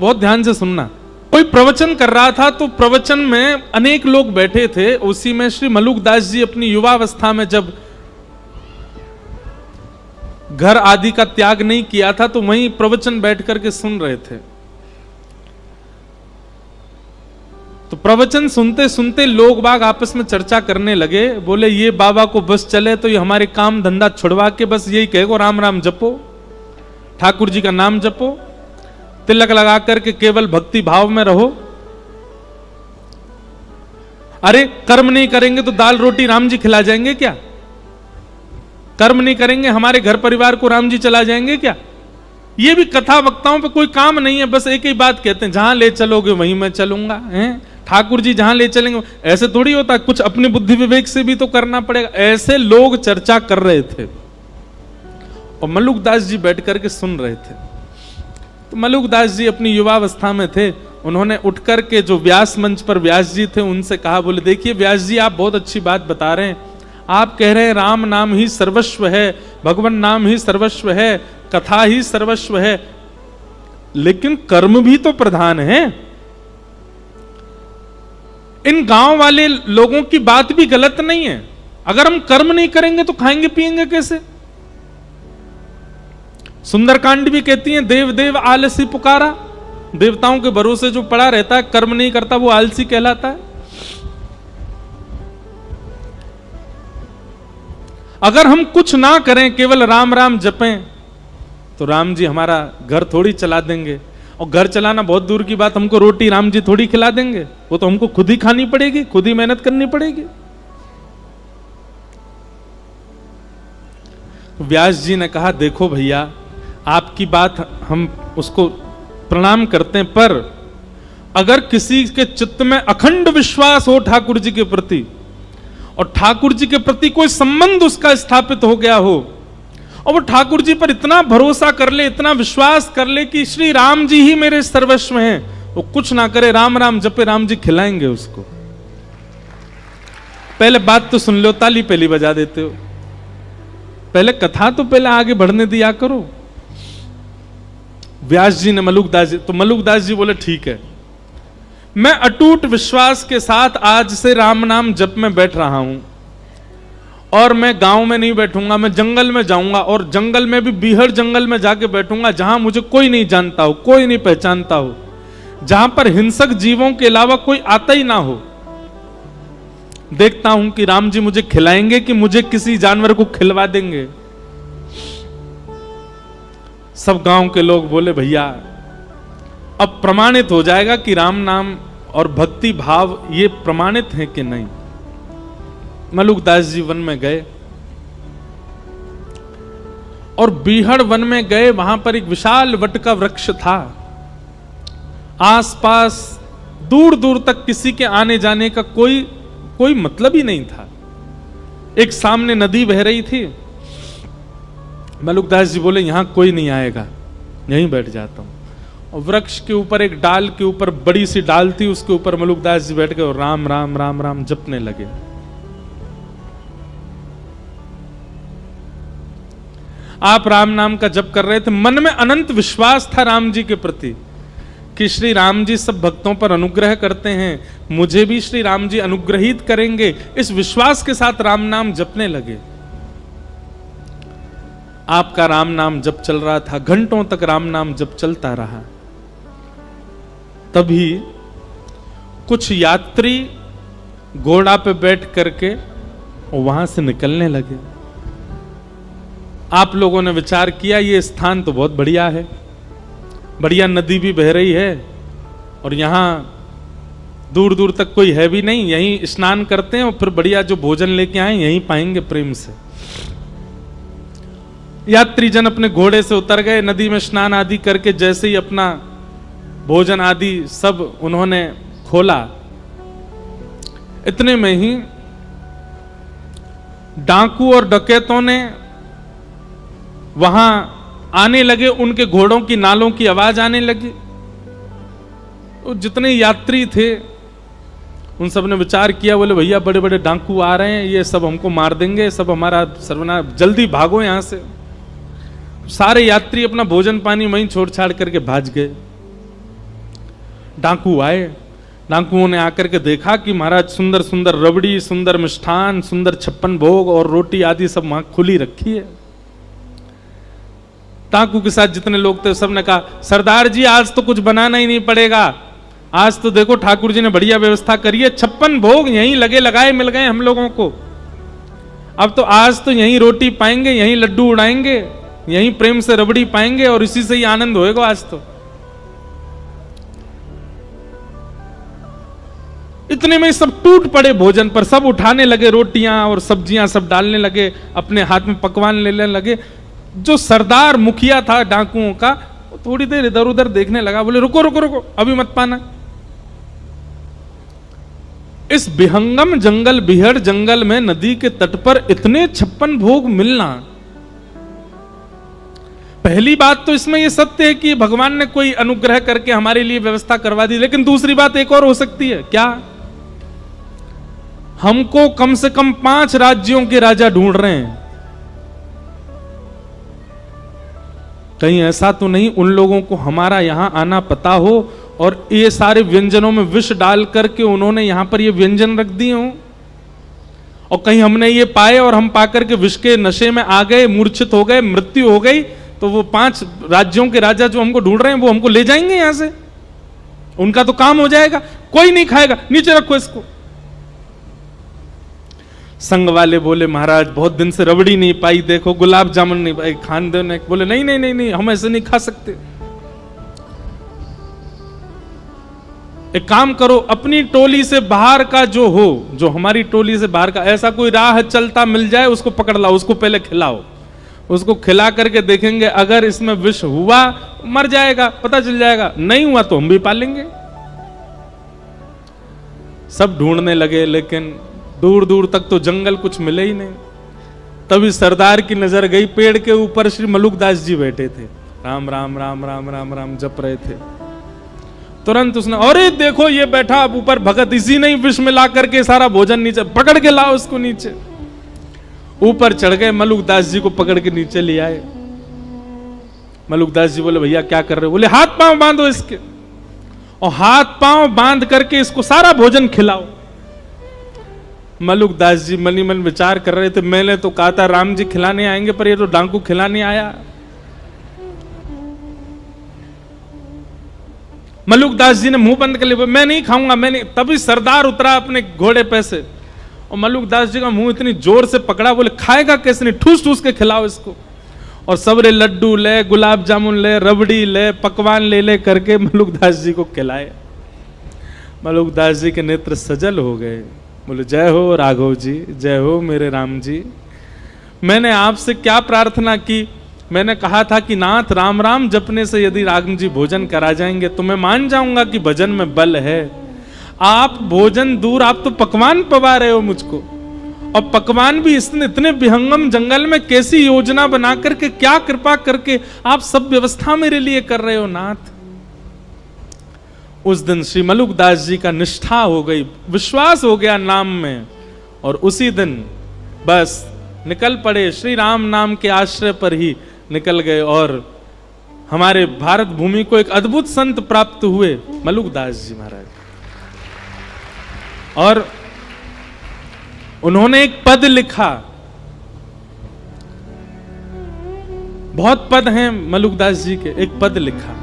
बहुत ध्यान से सुनना। कोई प्रवचन कर रहा था तो प्रवचन में अनेक लोग बैठे थे। उसी में श्री मलुकदास जी अपनी युवावस्था में जब घर आदि का त्याग नहीं किया था तो वहीं प्रवचन बैठ करके सुन रहे थे। तो प्रवचन सुनते सुनते लोग बाग आपस में चर्चा करने लगे। बोले ये बाबा को बस चले तो ये हमारे काम धंधा छुड़वा के बस यही कहेगो राम राम जपो, ठाकुर जी का नाम जपो, तिलक लगा करके केवल भक्ति भाव में रहो। अरे कर्म नहीं करेंगे तो दाल रोटी राम जी खिला जाएंगे क्या? कर्म नहीं करेंगे हमारे घर परिवार को राम जी चला जाएंगे क्या? ये भी कथा वक्ताओं पे कोई काम नहीं है, बस एक ही बात कहते हैं, जहां ले चलोगे वहीं मैं चलूंगा। हैं ठाकुर जी जहां ले चलेंगे। ऐसे थोड़ी होता, कुछ अपनी बुद्धि विवेक से भी तो करना पड़ेगा। ऐसे लोग चर्चा कर रहे थे और मलुकदास जी बैठ करके सुन रहे थे। तो मलुकदास जी अपनी युवावस्था में थे। उन्होंने उठ करके जो व्यास मंच पर व्यास जी थे उनसे कहा, बोले देखिए व्यास जी आप बहुत अच्छी बात बता रहे हैं। आप कह रहे हैं राम नाम ही सर्वस्व है, भगवान नाम ही सर्वस्व है, कथा ही सर्वस्व है, लेकिन कर्म भी तो प्रधान है। इन गांव वाले लोगों की बात भी गलत नहीं है। अगर हम कर्म नहीं करेंगे तो खाएंगे पिएंगे कैसे? सुंदरकांड भी कहती है देव देव आलसी पुकारा। देवताओं के भरोसे जो पड़ा रहता है, कर्म नहीं करता, वो आलसी कहलाता है। अगर हम कुछ ना करें, केवल राम राम जपें, तो राम जी हमारा घर थोड़ी चला देंगे। और घर चलाना बहुत दूर की बात, हमको रोटी राम जी थोड़ी खिला देंगे। वो तो हमको खुद ही खानी पड़ेगी, खुद ही मेहनत करनी पड़ेगी। व्यास जी ने कहा देखो भैया, आपकी बात हम उसको प्रणाम करते हैं, पर अगर किसी के चित्त में अखंड विश्वास हो ठाकुर जी के प्रति और ठाकुर जी के प्रति कोई संबंध उसका स्थापित हो गया हो और वो ठाकुर जी पर इतना भरोसा कर ले, इतना विश्वास कर ले कि श्री राम जी ही मेरे सर्वस्व हैं, वो कुछ ना करे, राम राम जपे, राम जी खिलाएंगे उसको। पहले बात तो सुन लो, ताली पहली बजा देते हो। पहले कथा तो पहले आगे बढ़ने दिया करो। व्यास जी ने मलुकदास जी, तो मलुकदास जी बोले ठीक है, मैं अटूट विश्वास के साथ आज से राम नाम जप में बैठ रहा हूं और मैं गांव में नहीं बैठूंगा, मैं जंगल में जाऊंगा और जंगल में भी बीहड़ जंगल में जाके बैठूंगा जहां मुझे कोई नहीं जानता हो, कोई नहीं पहचानता हो, जहां पर हिंसक जीवों के अलावा कोई आता ही ना हो। देखता हूं कि राम जी मुझे खिलाएंगे कि मुझे किसी जानवर को खिलवा देंगे। सब गांव के लोग बोले भैया अब प्रमाणित हो जाएगा कि राम नाम और भक्ति भाव ये प्रमाणित है कि नहीं। मलुकदास जी वन में गए और बीहड़ वन में गए। वहां पर एक विशाल वट का वृक्ष था। आसपास दूर दूर तक किसी के आने जाने का कोई मतलब ही नहीं था। एक सामने नदी बह रही थी। मलुकदास जी बोले यहां कोई नहीं आएगा, यहीं बैठ जाता हूं। और वृक्ष के ऊपर एक डाल के ऊपर बड़ी सी डाल थी, उसके ऊपर मलुकदास जी बैठ गए और राम राम राम राम जपने लगे। आप राम नाम का जप कर रहे थे, मन में अनंत विश्वास था राम जी के प्रति कि श्री राम जी सब भक्तों पर अनुग्रह करते हैं, मुझे भी श्री राम जी अनुग्रहित करेंगे। इस विश्वास के साथ राम नाम जपने लगे। आपका राम नाम जप चल रहा था, घंटों तक राम नाम जप चलता रहा। तभी कुछ यात्री घोड़ा पे बैठ करके वहां से निकलने लगे। आप लोगों ने विचार किया ये स्थान तो बहुत बढ़िया है, बढ़िया नदी भी बह रही है और यहां दूर दूर तक कोई है भी नहीं, यहीं स्नान करते हैं और फिर बढ़िया जो भोजन लेके आए यहीं पाएंगे प्रेम से। यात्री जन अपने घोड़े से उतर गए, नदी में स्नान आदि करके जैसे ही अपना भोजन आदि सब उन्होंने खोला, इतने में ही डाकू और डकैतों ने वहां आने लगे। उनके घोड़ों की नालों की आवाज आने लगी। तो जितने यात्री थे उन सब ने विचार किया, बोले भैया बड़े बड़े डाकू आ रहे हैं, ये सब हमको मार देंगे, सब हमारा सर्वनाश, जल्दी भागो यहां से। सारे यात्री अपना भोजन पानी वहीं छोड़ छाड़ करके भाग गए। डाकू आए। डाकुओं ने आकर के देखा कि महाराज सुंदर सुंदर रबड़ी, सुंदर मिष्ठान, सुंदर 56 भोग और रोटी आदि सब वहां खुली रखी है। डाकू के साथ जितने लोग थे सबने कहा, सरदार जी आज तो कुछ बनाना ही नहीं पड़ेगा, आज तो देखो ठाकुर जी ने बढ़िया व्यवस्था करी है, 56 भोग यहीं लगे लगाए मिल गए हम लोगों को। अब तो आज तो यहीं रोटी पाएंगे, यहीं लड्डू उड़ाएंगे, यहीं प्रेम से रबड़ी पाएंगे और इसी से ही आनंद होएगा आज तो। इतने में सब टूट पड़े भोजन पर, सब उठाने लगे रोटियां और सब्जियां सब डालने लगे, अपने हाथ में पकवान लेने लगे। जो सरदार मुखिया था डाकुओं का, थोड़ी देर इधर उधर देखने लगा, बोले रुको रुको रुको, अभी मत पाना। इस विहंगम जंगल, बिहड़ जंगल में नदी के तट पर इतने 56 भोग मिलना, पहली बात तो इसमें यह सत्य है कि भगवान ने कोई अनुग्रह करके हमारे लिए व्यवस्था करवा दी। लेकिन दूसरी बात एक और हो सकती है, क्या हमको कम से कम 5 राज्यों के राजा ढूंढ रहे हैं। कहीं ऐसा तो नहीं उन लोगों को हमारा यहां आना पता हो और ये सारे व्यंजनों में विष डाल करके उन्होंने यहां पर ये व्यंजन रख दिए हो, और कहीं हमने ये पाए और हम पाकर के विष के नशे में आ गए, मूर्छित हो गए, मृत्यु हो गई, तो वो 5 राज्यों के राजा जो हमको ढूंढ रहे हैं वो हमको ले जाएंगे यहां से, उनका तो काम हो जाएगा, कोई नहीं खाएगा, नीचे रखो इसको। संग वाले बोले महाराज बहुत दिन से रबड़ी नहीं पाई, देखो गुलाब जामुन नहीं पाई, खान दो। बोले नहीं नहीं नहीं नहीं, हम ऐसे नहीं खा सकते। एक काम करो, अपनी टोली से बाहर का जो हो, जो हमारी टोली से बाहर का ऐसा कोई राह चलता मिल जाए उसको पकड़ लाओ, उसको पहले खिलाओ, उसको खिला करके देखेंगे अगर इसमें विष हुआ मर जाएगा, पता चल जाएगा, नहीं हुआ तो हम भी पालेंगे। सब ढूंढने लगे लेकिन दूर दूर तक तो जंगल कुछ मिले ही नहीं। तभी सरदार की नजर गई, पेड़ के ऊपर श्री मलुकदास जी बैठे थे, राम राम राम राम राम राम जप रहे थे। तुरंत उसने, अरे देखो ये बैठा अब ऊपर भगत, इसी ने विष मिला करके सारा भोजन नीचे, पकड़ के लाओ उसको नीचे। ऊपर चढ़ गए, मलुकदास जी को पकड़ के नीचे ले आए। मलुकदास जी बोले भैया क्या कर रहे हो? बोले हाथ पांव बांधो इसके, और हाथ पांव बांध करके इसको सारा भोजन खिलाओ। मलुकदास जी मनी मन विचार कर रहे थे, मैंने तो कहा था राम जी खिलाने आएंगे, पर ये तो डाकू खिलाने आया। मलुकदास जी ने मुंह बंद कर लिया, मैं नहीं खाऊंगा, मैं नहीं। तभी सरदार उतरा अपने घोड़े पे से, और मलुकदास जी का मुंह इतनी जोर से पकड़ा, बोले खाएगा कैसे नहीं, ठूस ठूस के खिलाओ इसको। और सबरे लड्डू ले, गुलाब जामुन ले, रबड़ी ले, पकवान ले ले करके मलुकदास जी को खिलाए। मलुकदास जी के नेत्र सजल हो गए, बोले जय हो राघव जी, जय हो मेरे राम जी। मैंने आपसे क्या प्रार्थना की? मैंने कहा था कि नाथ राम राम जपने से यदि राम जी भोजन करा जाएंगे तो मैं मान जाऊंगा कि भजन में बल है। आप भोजन दूर, आप तो पकवान पवा रहे हो मुझको, और पकवान भी इतने विहंगम जंगल में कैसी योजना बना करके, क्या कृपा करके आप सब व्यवस्था मेरे लिए कर रहे हो नाथ। उस दिन श्री मलुकदास जी का निष्ठा हो गई, विश्वास हो गया नाम में, और उसी दिन बस निकल पड़े, श्री राम नाम के आश्रय पर ही निकल गए। और हमारे भारत भूमि को एक अद्भुत संत प्राप्त हुए, मलुकदास जी महाराज। और उन्होंने एक पद लिखा, बहुत पद हैं मलुकदास जी के, एक पद लिखा,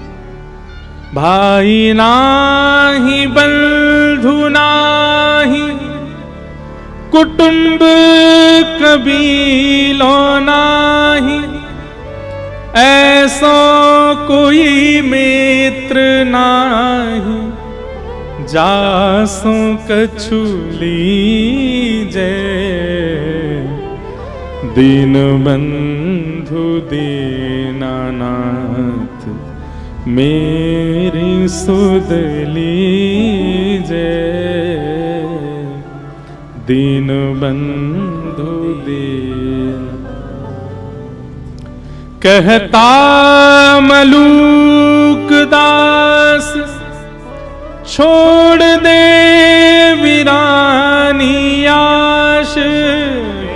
भाई नाही बंधु नाही कुटुंब कबीलो नाही, ऐसो कोई मित्र नाही, जासो कछु लीजे, दीन बंधु दीनानाथ, मेरी सुध लीजे, दीन बंधु दीन। कहता मलुकदास छोड़ दे वीरानी आश,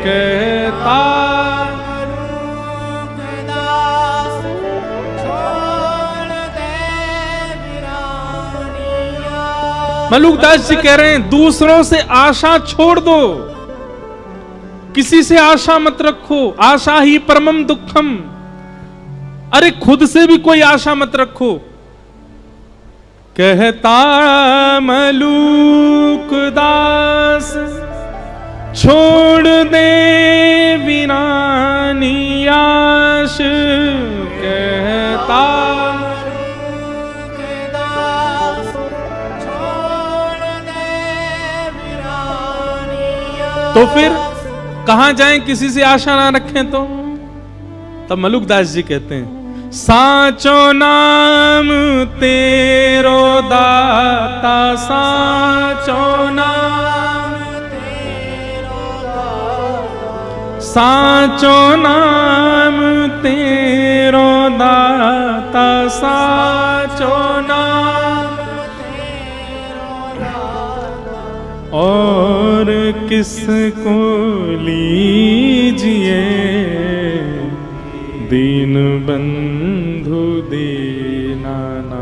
कहता मलुकदास छोड़ दे वीरानी मलुकदास जी कह रहे हैं दूसरों से आशा छोड़ दो, किसी से आशा मत रखो, आशा ही परमम दुखम। अरे खुद से भी कोई आशा मत रखो। कहता मलुकदास छोड़ दे वीरानी आश, कहता तो फिर कहां जाएं किसी से आशा ना रखें तो? तब मलुकदास जी कहते हैं साचो नाम तेरो दाता, साचो नाम तेरो दाता, साचो नाम तेरो दाता, साचो नाम तेरो दाता, और किसको लीजिए दीन बंधु दीनानाथ,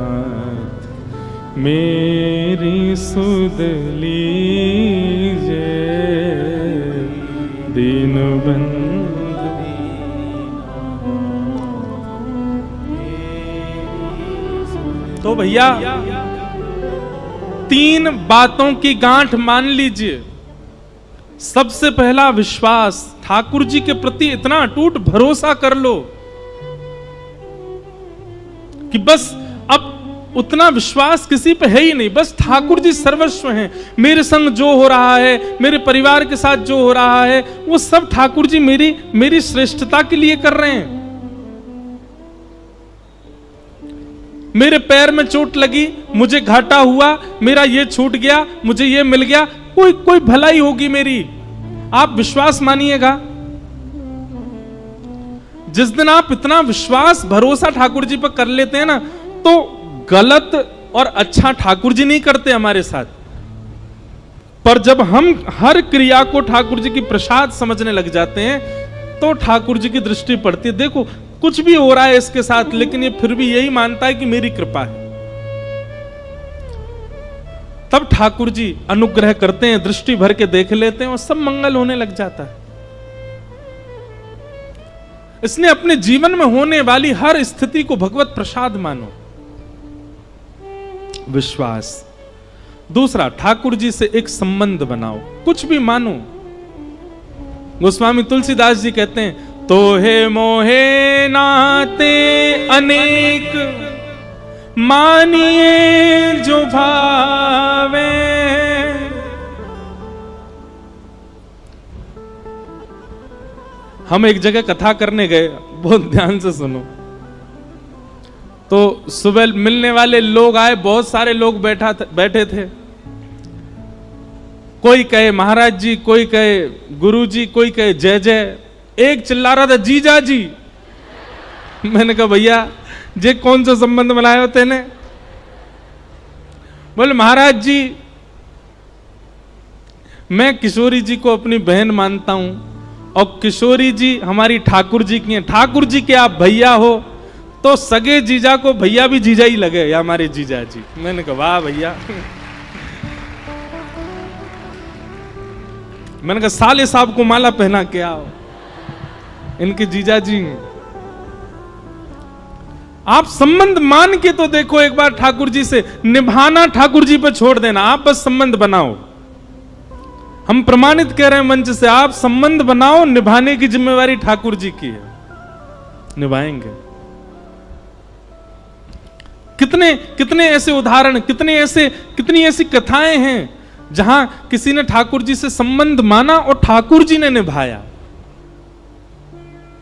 मेरी सुध लीजिए दीन बंधु। तो भैया 3 बातों की गांठ मान लीजिए। सबसे पहला विश्वास, ठाकुर जी के प्रति इतना अटूट भरोसा कर लो कि बस अब उतना विश्वास किसी पे है ही नहीं, बस ठाकुर जी सर्वस्व हैं। मेरे संग जो हो रहा है, मेरे परिवार के साथ जो हो रहा है, वो सब ठाकुर जी मेरी श्रेष्ठता के लिए कर रहे हैं। मेरे पैर में चोट लगी, मुझे घाटा हुआ, मेरा ये छूट गया, मुझे ये मिल गया, कोई भलाई होगी मेरी। आप विश्वास मानिएगा, जिस दिन आप इतना विश्वास भरोसा ठाकुर जी पर कर लेते हैं ना, तो गलत और अच्छा ठाकुर जी नहीं करते हमारे साथ। पर जब हम हर क्रिया को ठाकुर जी की प्रसाद समझने लग जाते हैं, तो ठाकुर जी की दृष्टि पड़ती है। देखो कुछ भी हो रहा है इसके साथ, लेकिन ये फिर भी यही मानता है कि मेरी कृपा है। तब ठाकुर जी अनुग्रह करते हैं, दृष्टि भर के देख लेते हैं और सब मंगल होने लग जाता है। इसने अपने जीवन में होने वाली हर स्थिति को भगवत प्रसाद मानो। विश्वास। दूसरा, ठाकुर जी से एक संबंध बनाओ, कुछ भी मानो। गोस्वामी तुलसीदास जी कहते हैं, तोहे मोहे नाते अनेक, मानिए जो भावे। हम एक जगह कथा करने गए, बहुत ध्यान से सुनो। तो सुबह मिलने वाले लोग आए, बहुत सारे लोग बैठे थे। कोई कहे महाराज जी, कोई कहे गुरु जी, कोई कहे जय जय। एक चिल्ला रहा था जीजा जी। मैंने कहा भैया जे कौन सा संबंध बनाए होते ने? बोले महाराज जी मैं किशोरी जी को अपनी बहन मानता हूं और किशोरी जी हमारी ठाकुर जी की हैं। ठाकुर जी के आप भैया हो तो सगे जीजा को भैया भी जीजा ही लगे, या हमारे जीजा जी। मैंने कहा वाह भैया। मैंने कहा साले साहब को माला पहना के आओ, इनके जीजा जी। आप संबंध मान के तो देखो एक बार ठाकुर जी से। निभाना ठाकुर जी पर छोड़ देना, आप बस संबंध बनाओ। हम प्रमाणित कह रहे हैं मंच से, आप संबंध बनाओ, निभाने की जिम्मेवारी ठाकुर जी की है, निभाएंगे। कितने ऐसे उदाहरण, कितनी ऐसी कथाएं हैं जहां किसी ने ठाकुर जी से संबंध माना और ठाकुर जी ने निभाया।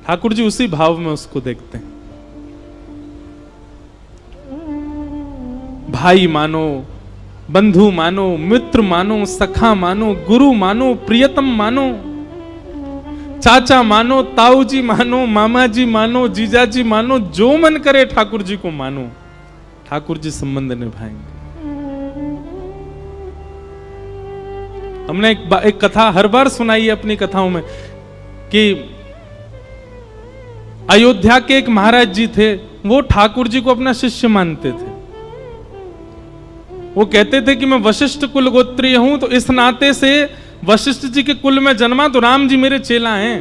ठाकुर जी उसी भाव में उसको देखते हैं। भाई मानो, बंधु मानो, मित्र मानो, सखा मानो, गुरु मानो, प्रियतम मानो, चाचा मानो, ताऊ जी मानो, मामा जी मानो, जीजा जी मानो, जो मन करे ठाकुर जी को मानो। ठाकुर जी संबंध निभाएंगे। हमने एक कथा हर बार सुनाई है अपनी कथाओं में कि अयोध्या के एक महाराज जी थे, वो ठाकुर जी को अपना शिष्य मानते थे। वो कहते थे कि मैं वशिष्ठ कुल गोत्रीय हूं, तो इस नाते से वशिष्ठ जी के कुल में जन्मा तो राम जी मेरे चेला हैं।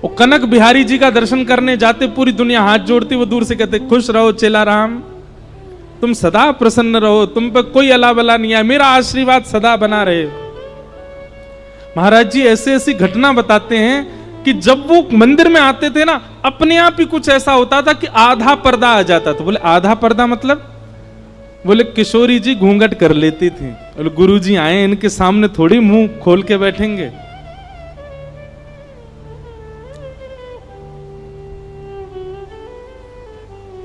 वो कनक बिहारी जी का दर्शन करने जाते, पूरी दुनिया हाथ जोड़ती, वो दूर से कहते खुश रहो चेला राम, तुम सदा प्रसन्न रहो, तुम पे कोई अला बला नहीं है, मेरा आशीर्वाद सदा बना रहे। महाराज जी ऐसे ऐसी घटना बताते हैं कि जब वो मंदिर में आते थे ना, अपने आप ही कुछ ऐसा होता था कि आधा पर्दा आ जाता था। बोले आधा पर्दा मतलब? बोले किशोरी जी घूंघट कर लेती थी। बोले गुरु जी आए, इनके सामने थोड़ी मुंह खोल के बैठेंगे।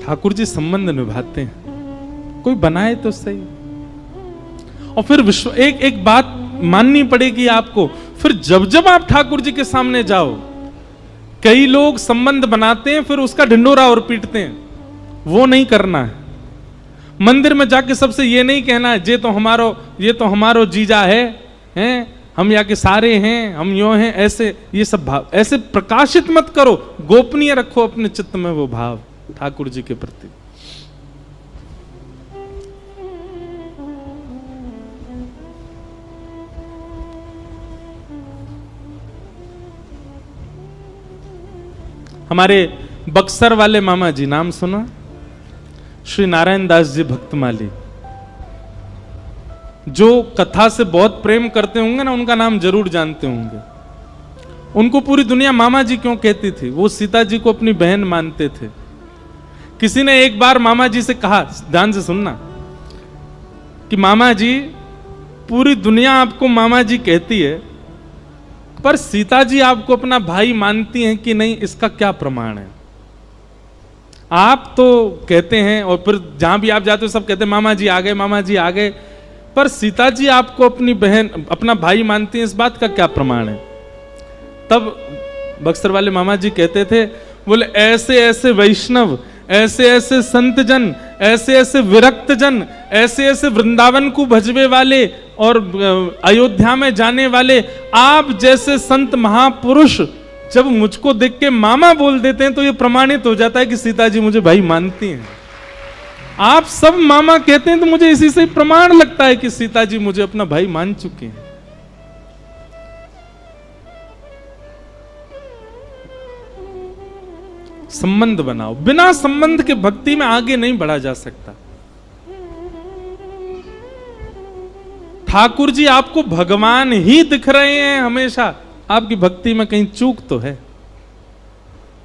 ठाकुर जी संबंध निभाते हैं, कोई बनाए तो सही। और फिर विश्व एक बात माननी पड़ेगी आपको, फिर जब जब आप ठाकुर जी के सामने जाओ, कई लोग संबंध बनाते हैं फिर उसका ढिंडोरा और पीटते हैं, वो नहीं करना है। मंदिर में जाके सबसे ये नहीं कहना है ये तो हमारो जीजा है, हम यहाँ के सारे हैं, हम यो हैं, ऐसे ये सब भाव ऐसे प्रकाशित मत करो, गोपनीय रखो अपने चित्त में वो भाव ठाकुर जी के प्रति। हमारे बक्सर वाले मामा जी, नाम सुना? श्री नारायण दास जी भक्तमाली, जो कथा से बहुत प्रेम करते होंगे ना, उनका नाम जरूर जानते होंगे। उनको पूरी दुनिया मामा जी क्यों कहती थी? वो सीता जी को अपनी बहन मानते थे। किसी ने एक बार मामा जी से कहा, ध्यान से सुनना, कि मामा जी पूरी दुनिया आपको मामा जी कहती है, पर सीता जी आपको अपना भाई मानती हैं कि नहीं, इसका क्या प्रमाण है? आप तो कहते हैं और फिर जहां भी आप जाते हो सब कहते हैं मामा जी आ गए, मामा जी आ गए, पर सीता जी आपको अपनी बहन अपना भाई मानती हैं, इस बात का क्या प्रमाण है? तब बक्सर वाले मामा जी कहते थे, बोले ऐसे ऐसे वैष्णव, ऐसे ऐसे संत जन, ऐसे ऐसे विरक्त जन, ऐसे ऐसे वृंदावन को भजवे वाले और अयोध्या में जाने वाले आप जैसे संत महापुरुष जब मुझको देख के मामा बोल देते हैं, तो ये प्रमाणित हो जाता है कि सीता जी मुझे भाई मानती हैं। आप सब मामा कहते हैं तो मुझे इसी से प्रमाण लगता है कि सीता जी मुझे अपना भाई मान चुके हैं। संबंध बनाओ, बिना संबंध के भक्ति में आगे नहीं बढ़ा जा सकता। ठाकुर जी आपको भगवान ही दिख रहे हैं हमेशा, आपकी भक्ति में कहीं चूक तो है,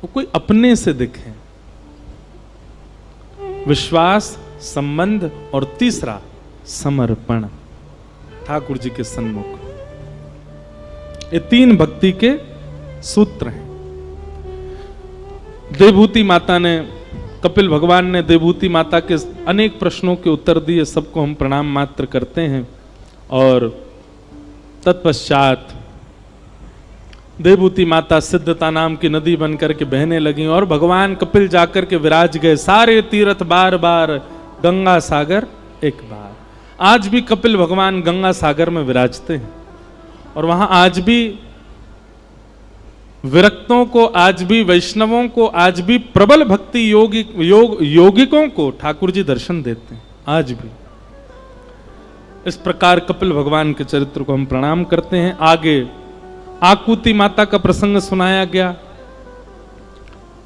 वो कोई अपने से दिखे। विश्वास, संबंध और तीसरा समर्पण, ठाकुर जी के सन्मुख। ये तीन भक्ति के सूत्र हैं। देवभूति माता ने, कपिल भगवान ने देवभूति माता के अनेक प्रश्नों के उत्तर दिए, सबको हम प्रणाम मात्र करते हैं। और तत्पश्चात देवभूति माता सिद्धता नाम की नदी बन करके बहने लगी और भगवान कपिल जाकर के विराज गए। सारे तीर्थ बार बार, गंगा सागर एक बार। आज भी कपिल भगवान गंगा सागर में विराजते हैं और वहां आज भी विरक्तों को, आज भी वैष्णवों को, आज भी प्रबल भक्ति योगिकों को ठाकुर जी दर्शन देते हैं आज भी। इस प्रकार कपिल भगवान के चरित्र को हम प्रणाम करते हैं। आगे आकुति माता का प्रसंग सुनाया गया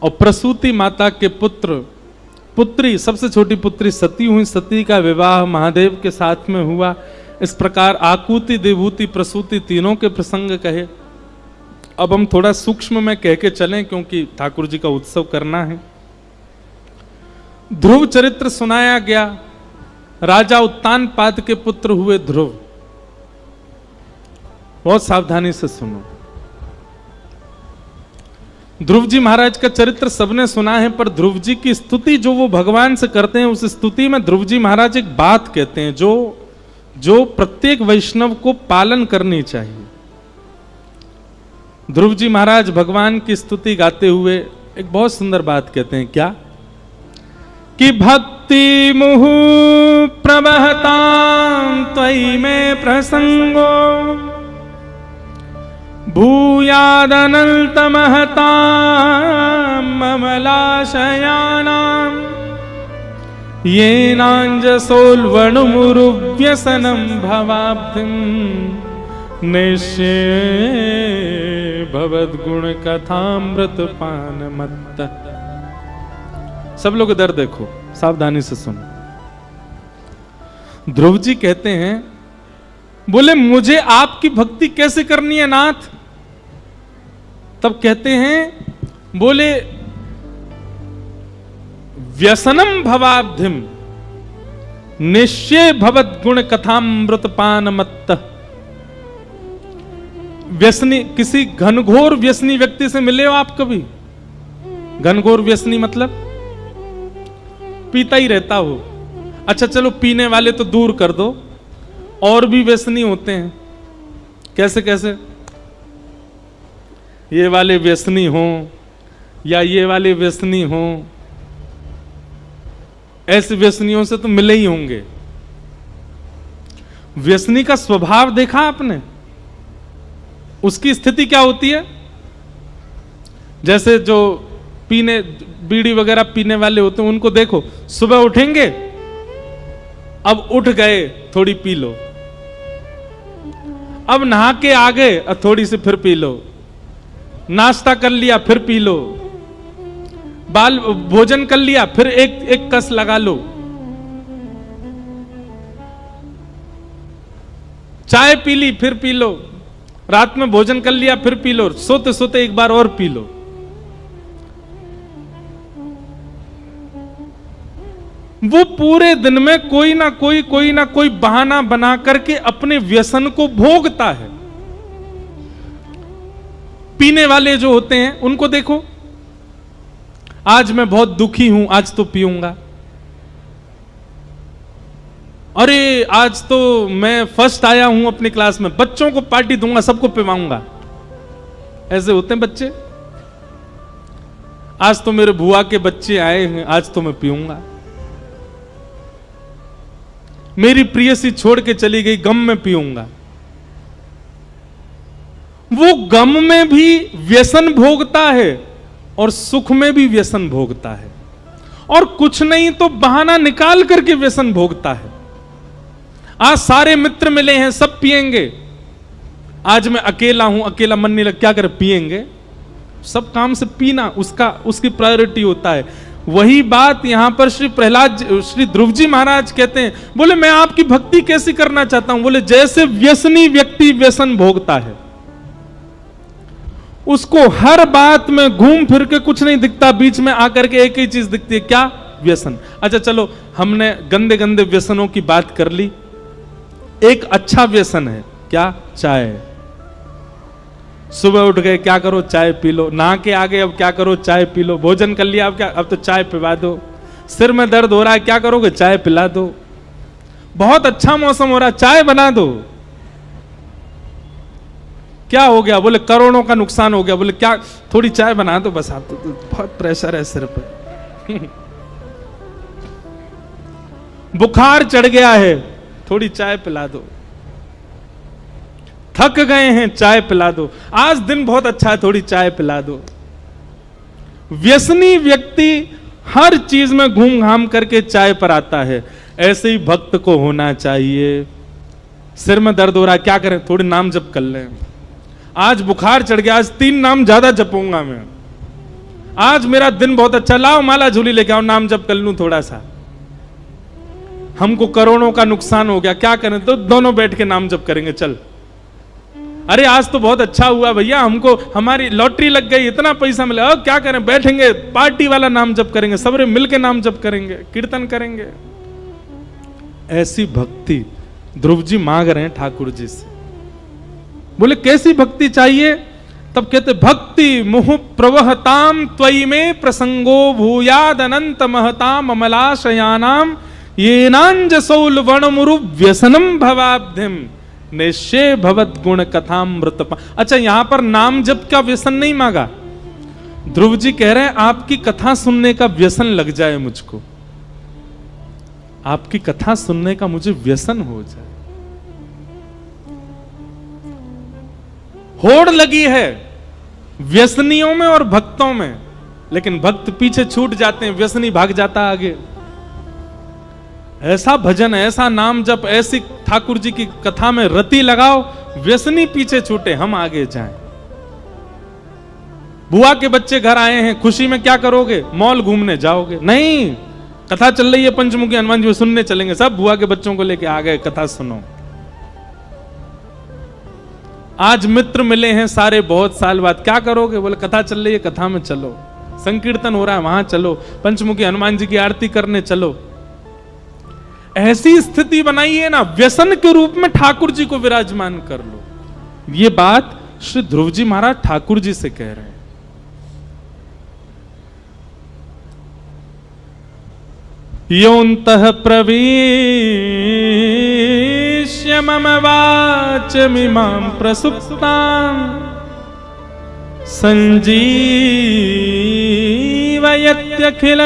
और प्रसूति माता के पुत्री, सबसे छोटी पुत्री सती हुई, सती का विवाह महादेव के साथ में हुआ। इस प्रकार आकुति, देवभूति, प्रसूति तीनों के प्रसंग कहे। अब हम थोड़ा सूक्ष्म में कह के चलें क्योंकि ठाकुर जी का उत्सव करना है। ध्रुव चरित्र सुनाया गया। राजा उत्तानपाद के पुत्र हुए ध्रुव। बहुत सावधानी से सुनो। ध्रुव जी महाराज का चरित्र सबने सुना है, पर ध्रुव जी की स्तुति जो वो भगवान से करते हैं, उस स्तुति में ध्रुव जी महाराज एक बात कहते हैं जो प्रत्येक वैष्णव को पालन करनी चाहिए। ध्रुव जी महाराज भगवान की स्तुति गाते हुए एक बहुत सुंदर बात कहते हैं। क्या? कि भक्ति मुहु प्रवहतां त्वयि में प्रसंगो भूयादनन्तमहतां ममलाशयानां येनाञ्जसोल्वणुमुरुव्यसनं भवाब्धिं निश्ये भवद्गुणकथामृतपानमत्त। सब लोग इधर देखो, सावधानी से सुनो। ध्रुव जी कहते हैं, बोले मुझे आपकी भक्ति कैसे करनी है नाथ? तब कहते हैं, बोले व्यसनम भवाब्धिम निश्चय भवद गुण कथामृतपान मत्त। व्यसनी, किसी घनघोर व्यसनी व्यक्ति से मिले हो आप कभी? घनघोर व्यसनी मतलब पीता ही रहता हो। अच्छा चलो पीने वाले तो दूर कर दो, और भी व्यसनी होते हैं। कैसे कैसे? ये वाले व्यसनी हो या ये वाले व्यसनी हो, ऐसे व्यसनियों से तो मिले ही होंगे। व्यसनी का स्वभाव देखा आपने? उसकी स्थिति क्या होती है? जैसे जो पीने, बीड़ी वगैरह पीने वाले होते हैं, उनको देखो, सुबह उठेंगे, अब उठ गए थोड़ी पी लो, अब नहा के आ गए थोड़ी सी फिर पी लो, नाश्ता कर लिया फिर पी लो, बाल भोजन कर लिया फिर एक कस लगा लो, चाय पी ली फिर पी लो, रात में भोजन कर लिया फिर पी लो, सोते सोते एक बार और पी लो। वो पूरे दिन में कोई ना कोई बहाना बना करके अपने व्यसन को भोगता है। पीने वाले जो होते हैं उनको देखो, आज मैं बहुत दुखी हूं, आज तो पीऊंगा, अरे आज तो मैं फर्स्ट आया हूं अपनी क्लास में, बच्चों को पार्टी दूंगा, सबको पिवाऊंगा। ऐसे होते हैं बच्चे। आज तो मेरे बुआ के बच्चे आए हैं, आज तो मैं पीऊंगा। मेरी प्रियसी छोड़ के चली गई, गम में पीऊंगा। वो गम में भी व्यसन भोगता है और सुख में भी व्यसन भोगता है, और कुछ नहीं तो बहाना निकाल करके व्यसन भोगता है। आज सारे मित्र मिले हैं, सब पिएंगे, आज मैं अकेला हूं, अकेला मन नहीं लग, क्या करे, पिएंगे। सब काम से पीना उसकी प्रायोरिटी होता है। वही बात यहां पर श्री ध्रुव जी महाराज कहते हैं, बोले मैं आपकी भक्ति कैसी करना चाहता हूं? बोले जैसे व्यसनी व्यक्ति व्यसन भोगता है, उसको हर बात में घूम फिर के कुछ नहीं दिखता, बीच में आकर के एक ही चीज दिखती है, क्या? व्यसन। अच्छा चलो हमने गंदे गंदे व्यसनों की बात कर ली, एक अच्छा व्यसन है, क्या? चाय। सुबह उठ गए, क्या करो? चाय पी लो। नहा के आ गए, अब क्या करो? चाय पी लो। भोजन कर लिया, अब क्या? अब तो चाय पिला दो। सिर में दर्द हो रहा है, क्या करोगे? चाय पिला दो। बहुत अच्छा मौसम हो रहा है, चाय बना दो। क्या हो गया? बोले करोड़ों का नुकसान हो गया। बोले क्या? थोड़ी चाय बना दो बस, आप तो बहुत प्रेशर है सिर पे। बुखार चढ़ गया है, थोड़ी चाय पिला दो। थक गए हैं, चाय पिला दो। आज दिन बहुत अच्छा है, थोड़ी चाय पिला दो। व्यसनी व्यक्ति हर चीज में घूम घाम करके चाय पर आता है। ऐसे ही भक्त को होना चाहिए। सिर में दर्द हो रहा है, क्या करें? थोड़ी नाम जप कर लें। आज बुखार चढ़ गया, आज 3 नाम ज्यादा जपूंगा मैं। आज मेरा दिन बहुत अच्छा, लाओ माला झूली लेके आओ, नाम जप कर लूं थोड़ा सा। हमको करोड़ों का नुकसान हो गया, क्या करें? तो दोनों बैठ के नाम जप करेंगे, चल। अरे आज तो बहुत अच्छा हुआ भैया, हमको हमारी लॉटरी लग गई, इतना पैसा मिला, अब क्या करें? बैठेंगे, पार्टी वाला नाम जप करेंगे, सबरे मिलके नाम जप करेंगे, कीर्तन करेंगे। ऐसी भक्ति ध्रुव जी मांग रहे हैं ठाकुर जी से। बोले कैसी भक्ति चाहिए? तब कहते भक्ति मुहु प्रवहताम त्वयि में प्रसंगो भूयाद अनंत महताम अमलाशयानाम येनांजसौल वणमुरु व्यसनम भवाब्धिम निश्चय भवद गुण कथामृत। अच्छा यहां पर नाम जप का व्यसन नहीं मांगा। ध्रुव जी कह रहे हैं आपकी कथा सुनने का व्यसन लग जाए मुझको, आपकी कथा सुनने का मुझे व्यसन हो जाए। होड़ लगी है व्यसनियों में और भक्तों में, लेकिन भक्त पीछे छूट जाते हैं, व्यसनी भाग जाता आगे। ऐसा भजन, ऐसा नाम जप, ऐसी ठाकुर जी की कथा में रति लगाओ, व्यसनी पीछे छूटे, हम आगे जाएं। बुआ के बच्चे घर आए हैं, खुशी में क्या करोगे? मॉल घूमने जाओगे? नहीं, कथा चल रही है पंचमुखी हनुमान जी, सुनने चलेंगे। सब बुआ के बच्चों को लेके आ गए, कथा सुनो। आज मित्र मिले हैं सारे बहुत साल बाद, क्या करोगे? बोले कथा चल रही है, कथा में चलो। संकीर्तन हो रहा है, वहां चलो। पंचमुखी हनुमान जी की आरती करने चलो। ऐसी स्थिति बनाइए ना, व्यसन के रूप में ठाकुर जी को विराजमान कर लो। ये बात श्री ध्रुव जी महाराज ठाकुर जी से कह रहे हैं। योऽन्तः प्रविश्य मम वाचमिमां प्रसुप्तां संजीवयत्यखिल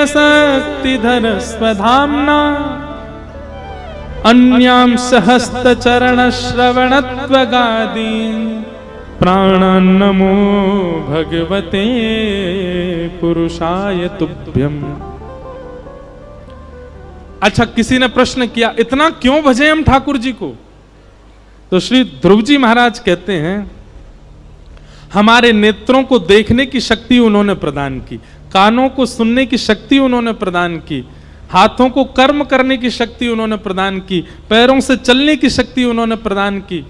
शक्तिधर स्वधाम्ना अन्यांश हस्तचरणश्रवणत्वगादीन् प्राणान् नमो भगवते पुरुषाय तुभ्यम्। अच्छा, किसी ने प्रश्न किया, इतना क्यों भजे हम ठाकुर जी को? तो श्री ध्रुव जी महाराज कहते हैं, हमारे नेत्रों को देखने की शक्ति उन्होंने प्रदान की, कानों को सुनने की शक्ति उन्होंने प्रदान की, हाथों को कर्म करने की शक्ति उन्होंने प्रदान की, पैरों से चलने की शक्ति उन्होंने प्रदान की।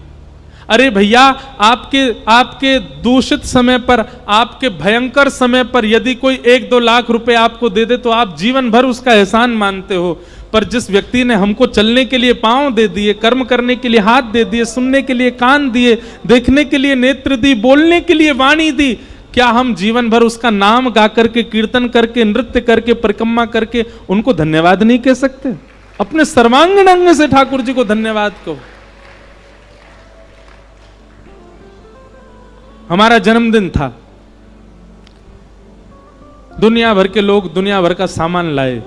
अरे भैया, आपके दूषित समय पर, आपके भयंकर समय पर यदि कोई 1-2 लाख रुपए आपको दे दे तो आप जीवन भर उसका एहसान मानते हो। पर जिस व्यक्ति ने हमको चलने के लिए पांव दे दिए, कर्म करने के लिए हाथ दे दिए, सुनने के लिए कान दिए, देखने के लिए नेत्र दी, बोलने के लिए वाणी दी, क्या हम जीवन भर उसका नाम गा करके, कीर्तन करके, नृत्य करके, परिक्रमा करके उनको धन्यवाद नहीं कह सकते? अपने सर्वांगीण अंग से ठाकुर जी को धन्यवाद कहो। हमारा जन्मदिन था, दुनिया भर के लोग दुनिया भर का सामान लाए।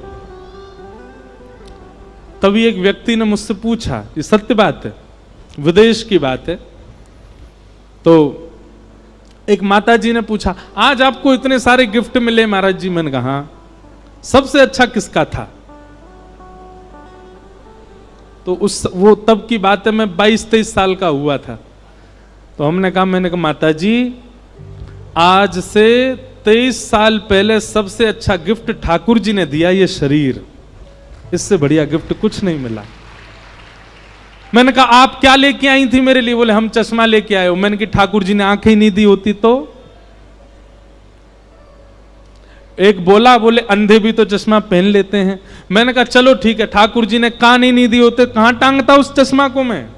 तभी एक व्यक्ति ने मुझसे पूछा, ये सत्य बात है, विदेश की बात है, तो एक माता जी ने पूछा, आज आपको इतने सारे गिफ्ट मिले महाराज जी। मैंने कहा सबसे अच्छा किसका था? तो वो तब की बात है, मैं 22-23 साल का हुआ था। तो मैंने कहा माता जी, आज से 23 साल पहले सबसे अच्छा गिफ्ट ठाकुर जी ने दिया, ये शरीर। इससे बढ़िया गिफ्ट कुछ नहीं मिला। मैंने कहा आप क्या लेके आई थी मेरे लिए? बोले हम चश्मा लेके आए हो। मैंने कहा ठाकुर जी ने आंखें ही नहीं दी होती तो? एक बोले अंधे भी तो चश्मा पहन लेते हैं। मैंने कहा चलो ठीक है, ठाकुर जी ने कान ही नहीं दिए होते, कहां टांगता उस चश्मा को मैं?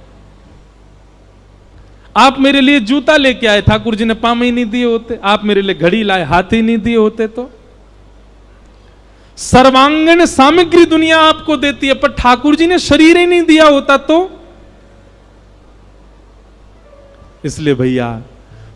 आप मेरे लिए जूता लेके आए, ठाकुर जी ने पाँव ही नहीं दिए होते। आप मेरे लिए घड़ी लाए, हाथ ही नहीं दिए होते। तो सर्वांगीण सामग्री दुनिया आपको देती है, पर ठाकुर जी ने शरीर ही नहीं दिया होता तो? इसलिए भैया,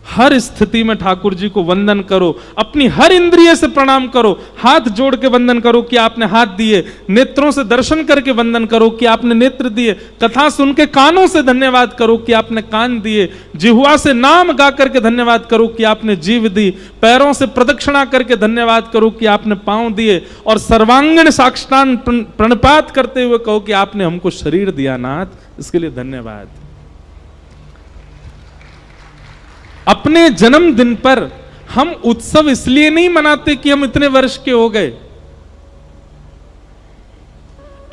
हर स्थिति में ठाकुर जी को वंदन करो, अपनी हर इंद्रिय से प्रणाम करो, हाथ जोड़ के वंदन करो कि आपने हाथ दिए, नेत्रों से दर्शन करके वंदन करो कि आपने नेत्र दिए, कथा सुन के कानों से धन्यवाद करो कि आपने कान दिए, जिह्वा से नाम गा करके धन्यवाद करो कि आपने जीव दी, पैरों से प्रदक्षिणा करके धन्यवाद करो कि आपने पांव दिए, और सर्वांगीण साष्टांग प्रणपात करते हुए कहो कि आपने हमको शरीर दिया नाथ, इसके लिए धन्यवाद। अपने जन्मदिन पर हम उत्सव इसलिए नहीं मनाते कि हम इतने वर्ष के हो गए।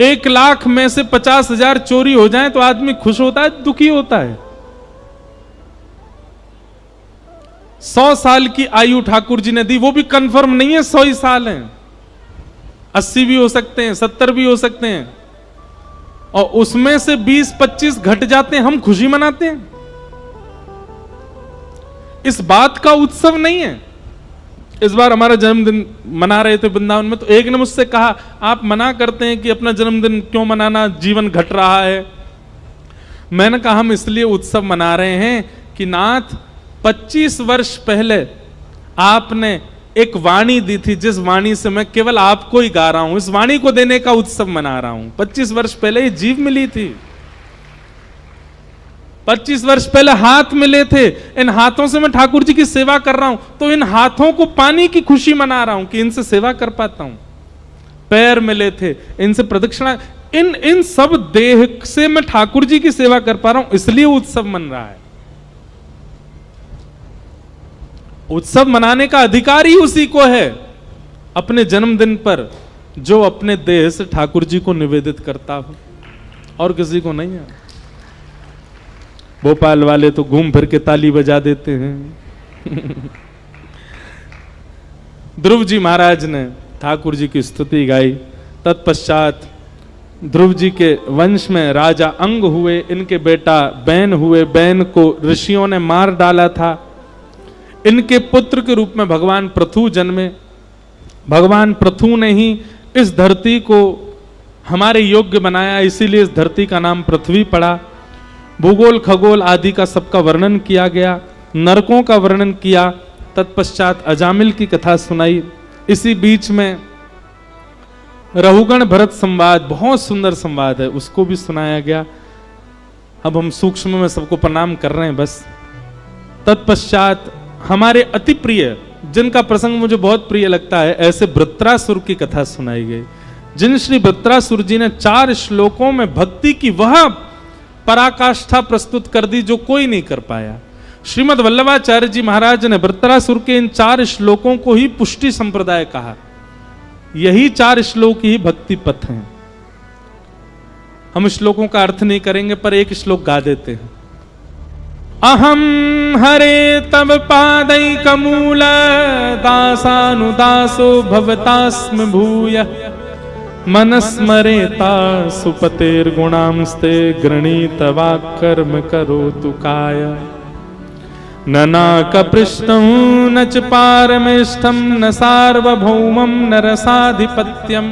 1 लाख में से 50,000 चोरी हो जाए तो आदमी खुश होता है, दुखी होता है? 100 साल की आयु ठाकुर जी ने दी, वो भी कंफर्म नहीं है 100 ही साल हैं, 80 भी हो सकते हैं, 70 भी हो सकते हैं, और उसमें से 20-25 घट जाते हैं, हम खुशी मनाते हैं। इस बात का उत्सव नहीं है। इस बार हमारा जन्मदिन मना रहे थे वृंदावन में, तो एक ने मुझसे कहा आप मना करते हैं कि अपना जन्मदिन क्यों मनाना, जीवन घट रहा है। मैंने कहा हम इसलिए उत्सव मना रहे हैं कि नाथ 25 वर्ष पहले आपने एक वाणी दी थी, जिस वाणी से मैं केवल आपको ही गा रहा हूं, इस वाणी को देने का उत्सव मना रहा हूं। 25 वर्ष पहले ये जीभ मिली थी, 25 वर्ष पहले हाथ मिले थे, इन हाथों से मैं ठाकुर जी की सेवा कर रहा हूं, तो इन हाथों को पाने की खुशी मना रहा हूं कि इनसे सेवा कर पाता हूं। पैर मिले थे, इनसे प्रदक्षिणा, इन सब देह से मैं ठाकुर जी की सेवा कर पा रहा हूं, इसलिए उत्सव मन रहा है। उत्सव मनाने का अधिकार ही उसी को है अपने जन्मदिन पर जो अपने देह से ठाकुर जी को निवेदित करता हो, और किसी को नहीं है। भोपाल वाले तो घूम फिर के ताली बजा देते हैं। ध्रुव जी महाराज ने ठाकुर जी की स्तुति गाई। तत्पश्चात ध्रुव जी के वंश में राजा अंग हुए, इनके बेटा बैन हुए, बैन को ऋषियों ने मार डाला था। इनके पुत्र के रूप में भगवान पृथु जन्मे। भगवान पृथु ने ही इस धरती को हमारे योग्य बनाया, इसीलिए इस धरती का नाम पृथ्वी पड़ा। भूगोल खगोल आदि का सबका वर्णन किया गया, नरकों का वर्णन किया। तत्पश्चात अजामिल की कथा सुनाई। इसी बीच में रहुगण भरत संवाद, बहुत सुंदर संवाद है, उसको भी सुनाया गया। अब हम सूक्ष्म में सबको प्रणाम कर रहे हैं बस। तत्पश्चात हमारे अति प्रिय, जिनका प्रसंग मुझे बहुत प्रिय लगता है, ऐसे वृत्रासुर की कथा सुनाई गई, जिन श्री वृत्रासुर जी ने 4 श्लोकों में भक्ति की वह पराकाष्ठा प्रस्तुत कर दी जो कोई नहीं कर पाया। श्रीमद् वल्लभाचार्य जी महाराज ने वृत्रासुर के इन 4 श्लोकों को ही पुष्टि संप्रदाय कहा। यही 4 श्लोक ही भक्ति पथ हैं। हम श्लोकों का अर्थ नहीं करेंगे, पर एक श्लोक गा देते हैं। अहम हरे तब पादैकमूल दासानुदासो भवतास्म भूय मनस्मरेता सुपतेर्गुणांस्ते गृणीतवाक्कर्म करोतु काय न नाकपृष्ठं न च पारमेष्ठं न सार्वभौमं न रसाधिपत्यं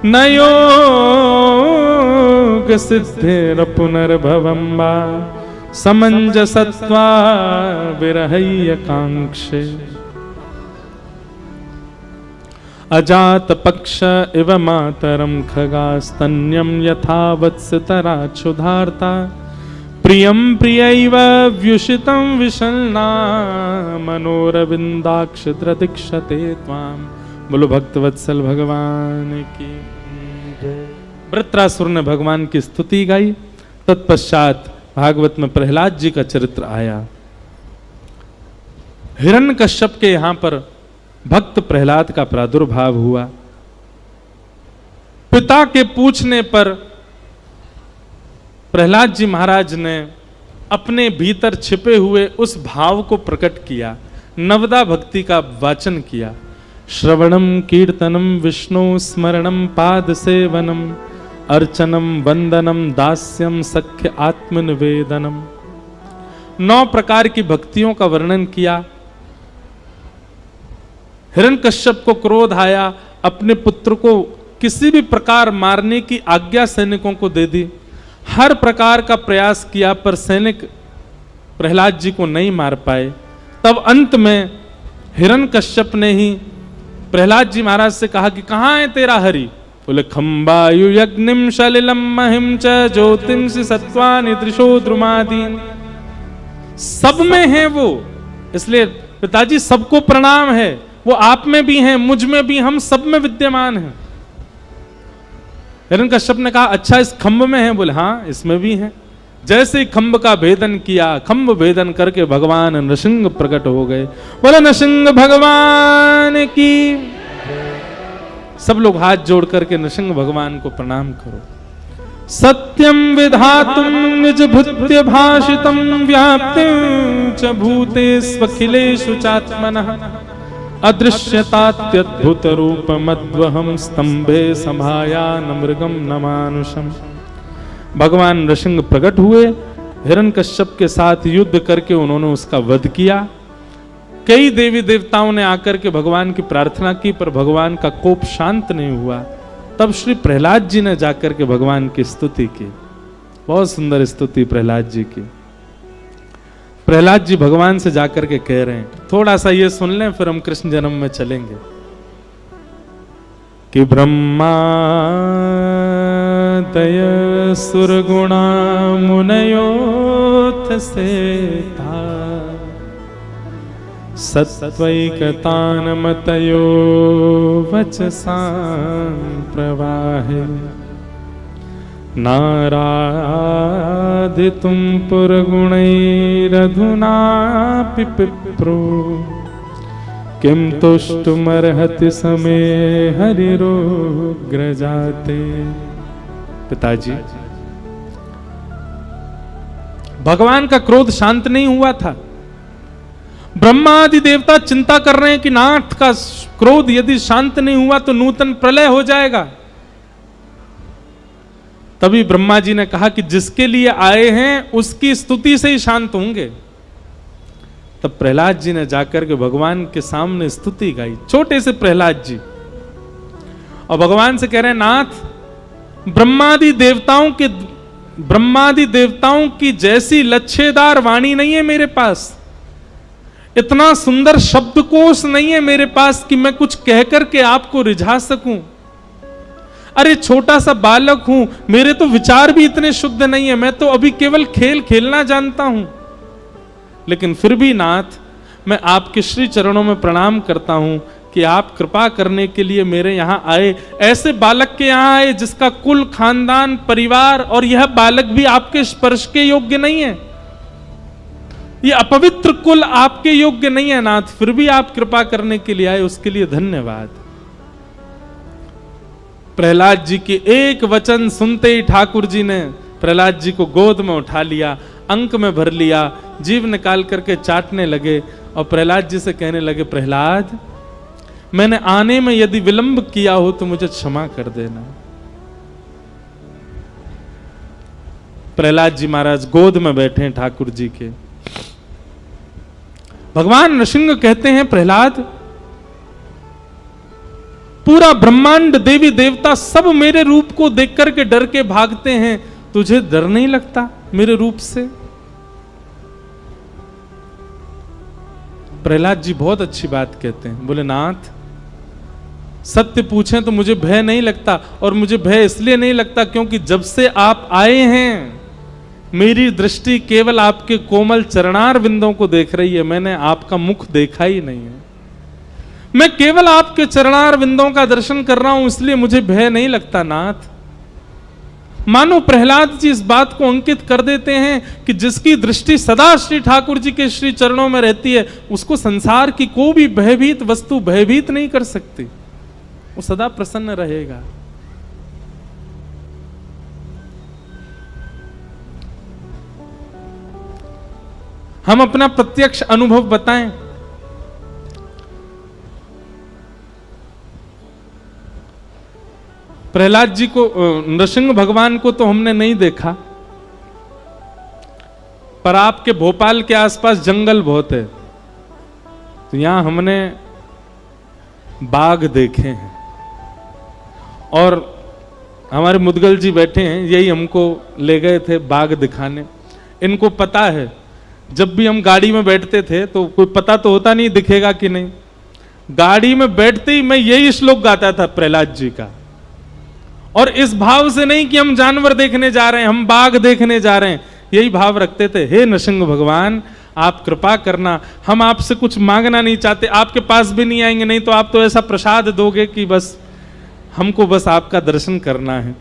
न योगसिद्धिरपुनर्भवं वा समञ्जसत्वा विरहय्यकाङ्क्षे अजात पक्ष इव मातरम खगास्तन्यम यथा वत्सतरा क्षुधार्ता प्रियं प्रियैव व्युषितं विशलना मनोरविंदाक्ष दृदिक्षते त्वाम। बोलो भक्तवत्सल भगवान की। वृत्रासुर ने भगवान की स्तुति गाई। तत्पश्चात भागवत में प्रहलाद जी का चरित्र आया। हिरण्यकश्यप के यहां पर भक्त प्रहलाद का प्रादुर्भाव हुआ। पिता के पूछने पर प्रहलाद जी महाराज ने अपने भीतर छिपे हुए उस भाव को प्रकट किया, नवदा भक्ति का वाचन किया। श्रवणम कीर्तनम विष्णु स्मरणम पाद सेवनम अर्चनम वंदनम दास्यम सख्य आत्मनिवेदनम। 9 प्रकार की भक्तियों का वर्णन किया। हिरण्यकश्यप को क्रोध आया, अपने पुत्र को किसी भी प्रकार मारने की आज्ञा सैनिकों को दे दी। हर प्रकार का प्रयास किया पर सैनिक प्रहलाद जी को नहीं मार पाए। तब अंत में हिरण्यकश्यप ने ही प्रहलाद जी महाराज से कहा कि कहां है तेरा हरि? बोले खंबायु यज्ञिम सलिलम महिम च ज्योतिंसि सत्वानि दृशो द्रुमादीन। सब में है वो, इसलिए पिताजी सबको प्रणाम है। वो आप में भी हैं, मुझ में भी, हम सब में विद्यमान हैं। हिरण्यकश्यप ने कहा अच्छा इस खंभ में है? बोले हाँ इसमें भी है। जैसे ही खंभ का भेदन किया, खंभ भेदन करके भगवान नृसिंह प्रकट हो गए। बोले नृसिंह भगवान की। सब लोग हाथ जोड़ करके नृसिंह भगवान को प्रणाम करो। सत्यम विधातुम निज भृत्य भाषितम व्याप्तिं च भूतेष्वखिलेषु चात्मनः अदृश्यतात्यद्भुत रूप मद्वहम स्तंभे संभायान मृगम न मानुषम। भगवान नृसिंह प्रकट हुए, हिरण्यकश्यप के साथ युद्ध करके उन्होंने उसका वध किया। कई देवी देवताओं ने आकर के भगवान की प्रार्थना की पर भगवान का कोप शांत नहीं हुआ। तब श्री प्रहलाद जी ने जाकर के भगवान की स्तुति की। बहुत सुंदर स्तुति प्रहलाद जी की। प्रहलाद जी भगवान से जाकर के कह रहे हैं, थोड़ा सा ये सुन लें फिर हम कृष्ण जन्म में चलेंगे, कि ब्रह्मादय सुरगुणा मुनयोथ से था सत्वैकतानमतयो वचसां प्रवाहे नाराधितुं पुरगुणैरधुनापि पिप्रो किं तुष्टुमर्हति समे हरिरोग्रजाते। पिताजी, भगवान का क्रोध शांत नहीं हुआ था। ब्रह्मा आदि देवता चिंता कर रहे हैं कि नाथ का क्रोध यदि शांत नहीं हुआ तो नूतन प्रलय हो जाएगा। तभी ब्रह्मा जी ने कहा कि जिसके लिए आए हैं उसकी स्तुति से ही शांत होंगे। तब प्रहलाद जी ने जाकर के भगवान के सामने स्तुति गाई, छोटे से प्रहलाद जी, और भगवान से कह रहे हैं, नाथ, ब्रह्मादि देवताओं की जैसी लच्छेदार वाणी नहीं है मेरे पास, इतना सुंदर शब्दकोश नहीं है मेरे पास कि मैं कुछ कह करके आपको रिझा सकूं। अरे छोटा सा बालक हूं, मेरे तो विचार भी इतने शुद्ध नहीं है, मैं तो अभी केवल खेल खेलना जानता हूं। लेकिन फिर भी नाथ, मैं आपके श्री चरणों में प्रणाम करता हूं कि आप कृपा करने के लिए मेरे यहां आए, ऐसे बालक के यहां आए जिसका कुल, खानदान, परिवार और यह बालक भी आपके स्पर्श के योग्य नहीं है। ये अपवित्र कुल आपके योग्य नहीं है नाथ, फिर भी आप कृपा करने के लिए आए, उसके लिए धन्यवाद। प्रहलाद जी के एक वचन सुनते ही ठाकुर जी ने प्रहलाद जी को गोद में उठा लिया, अंक में भर लिया, जीभ निकाल करके चाटने लगे और प्रहलाद जी से कहने लगे, प्रहलाद, मैंने आने में यदि विलंब किया हो तो मुझे क्षमा कर देना। प्रहलाद जी महाराज गोद में बैठे हैं ठाकुर जी के। भगवान नृसिंह कहते हैं, प्रहलाद, पूरा ब्रह्मांड, देवी देवता सब मेरे रूप को देख करके डर के भागते हैं, तुझे डर नहीं लगता मेरे रूप से? प्रहलाद जी बहुत अच्छी बात कहते हैं, बोले, नाथ, सत्य पूछें तो मुझे भय नहीं लगता, और मुझे भय इसलिए नहीं लगता क्योंकि जब से आप आए हैं मेरी दृष्टि केवल आपके कोमल चरणार बिंदों को देख रही है, मैंने आपका मुख देखा ही नहीं है। मैं केवल आपके चरणार बिंदों का दर्शन कर रहा हूं, इसलिए मुझे भय नहीं लगता नाथ। मानो प्रहलाद जी इस बात को अंकित कर देते हैं कि जिसकी दृष्टि सदा श्री ठाकुर जी के श्री चरणों में रहती है, उसको संसार की कोई भी भयभीत वस्तु भयभीत नहीं कर सकती, वो सदा प्रसन्न रहेगा। हम अपना प्रत्यक्ष अनुभव बताएं। प्रहलाद जी को, नृसिंह भगवान को तो हमने नहीं देखा, पर आपके भोपाल के आसपास जंगल बहुत है, तो यहां हमने बाघ देखे हैं। और हमारे मुदगल जी बैठे हैं, यही हमको ले गए थे बाघ दिखाने। इनको पता है, जब भी हम गाड़ी में बैठते थे तो कोई पता तो होता नहीं दिखेगा कि नहीं, गाड़ी में बैठते ही मैं यही श्लोक गाता था प्रहलाद जी का, और इस भाव से नहीं कि हम जानवर देखने जा रहे हैं, हम बाघ देखने जा रहे हैं, यही भाव रखते थे, हे नृसिंह भगवान, आप कृपा करना, हम आपसे कुछ मांगना नहीं चाहते, आपके पास भी नहीं आएंगे, नहीं तो आप तो ऐसा प्रसाद दोगे कि बस हमको बस आपका दर्शन करना है।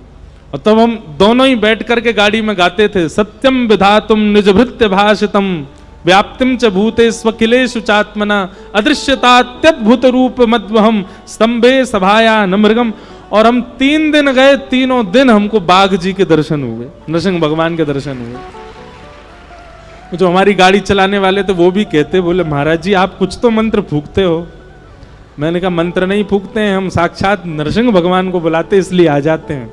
और तब हम दोनों ही बैठ करके गाड़ी में गाते थे, सत्यम विधातुम निज भृत्य भाषितम व्याप्तिम च भूते स्वकिलेषु चात्मना अदृश्यतात्यद्भुत रूप मद्वहम स्तंभे सभाया न मृगम। और हम 3 दिन गए, तीनों दिन हमको बाघ जी के दर्शन हुए, नृसिंह भगवान के दर्शन हुए। जो हमारी गाड़ी चलाने वाले थे वो भी कहते, बोले, महाराज जी आप कुछ तो मंत्र फूंकते हो। मैंने कहा, मंत्र नहीं फूंकते हैं, हम साक्षात नृसिंह भगवान को बुलाते इसलिए आ जाते हैं,